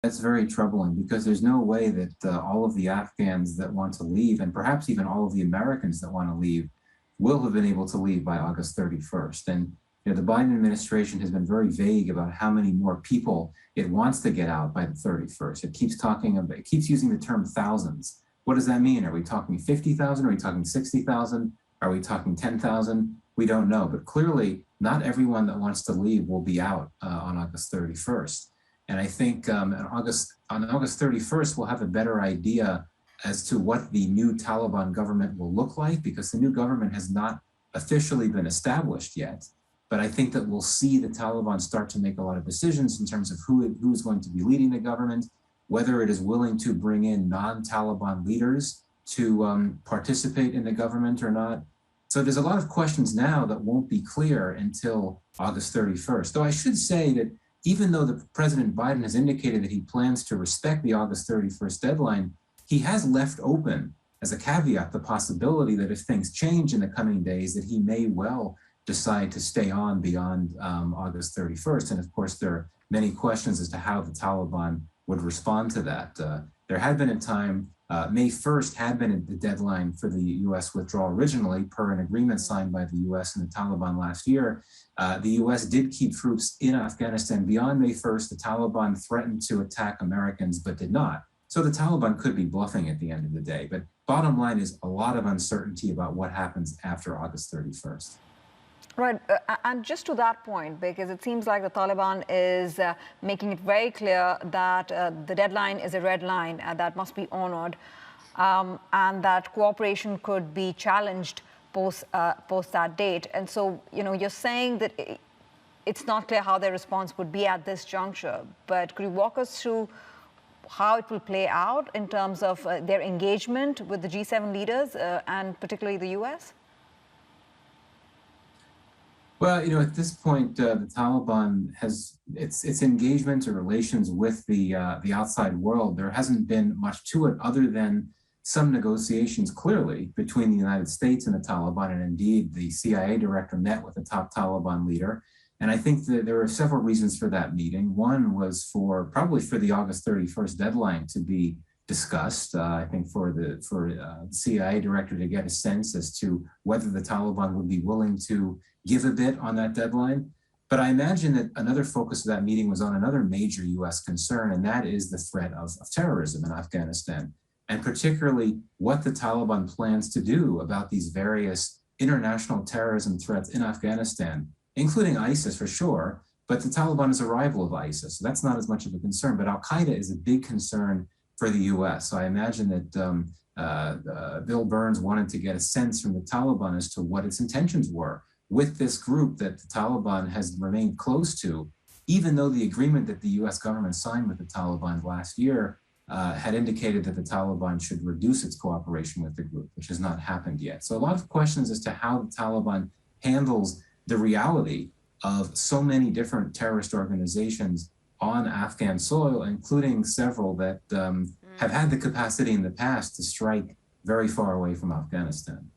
That's very troubling because there's no way that all of the Afghans that want to leave, and perhaps even all of the Americans that want to leave, will have been able to leave by August 31st. And the Biden administration has been very vague about how many more people it wants to get out by the 31st. It keeps using the term thousands. What does that mean? Are we talking 50,000? Are we talking 60,000? Are we talking 10,000? We don't know. But clearly, not everyone that wants to leave will be out on August 31st. And I think on August 31st, we'll have a better idea as to what the new Taliban government will look like, because the new government has not officially been established yet. But I think that we'll see the Taliban start to make a lot of decisions in terms of who's going to be leading the government, whether it is willing to bring in non-Taliban leaders to participate in the government or not. So there's a lot of questions now that won't be clear until August 31st. Though I should say that even though the President Biden has indicated that he plans to respect the August 31st deadline, he has left open as a caveat the possibility that if things change in the coming days, that he may well decide to stay on beyond August 31st. And of course, there are many questions as to how the Taliban would respond to that. There had been a time, May 1st had been the deadline for the U.S. withdrawal originally, per an agreement signed by the U.S. and the Taliban last year. The U.S. did keep troops in Afghanistan beyond May 1st. The Taliban threatened to attack Americans, but did not. So the Taliban could be bluffing at the end of the day. But bottom line is a lot of uncertainty about what happens after August 31st. Right. And just to that point, because it seems like the Taliban is making it very clear that the deadline is a red line that must be honored, and that cooperation could be challenged post that date. And so, you're saying that it's not clear how their response would be at this juncture. But could you walk us through how it will play out in terms of their engagement with the G7 leaders and particularly the U.S.? Well, at this point, the Taliban has its engagement or relations with the outside world. There hasn't been much to it other than some negotiations, clearly, between the United States and the Taliban. And indeed, the CIA director met with the top Taliban leader. And I think that there are several reasons for that meeting. One was probably for the August 31st deadline to be discussed. I think for the CIA director to get a sense as to whether the Taliban would be willing to give a bit on that deadline. But I imagine that another focus of that meeting was on another major U.S. concern, and that is the threat of terrorism in Afghanistan, and particularly what the Taliban plans to do about these various international terrorism threats in Afghanistan, including ISIS for sure, but the Taliban is a rival of ISIS, so that's not as much of a concern. But Al-Qaeda is a big concern for the U.S. So I imagine that Bill Burns wanted to get a sense from the Taliban as to what its intentions were with this group that the Taliban has remained close to, even though the agreement that the U.S. government signed with the Taliban last year had indicated that the Taliban should reduce its cooperation with the group, which has not happened yet. So a lot of questions as to how the Taliban handles the reality of so many different terrorist organizations on Afghan soil, including several that have had the capacity in the past to strike very far away from Afghanistan.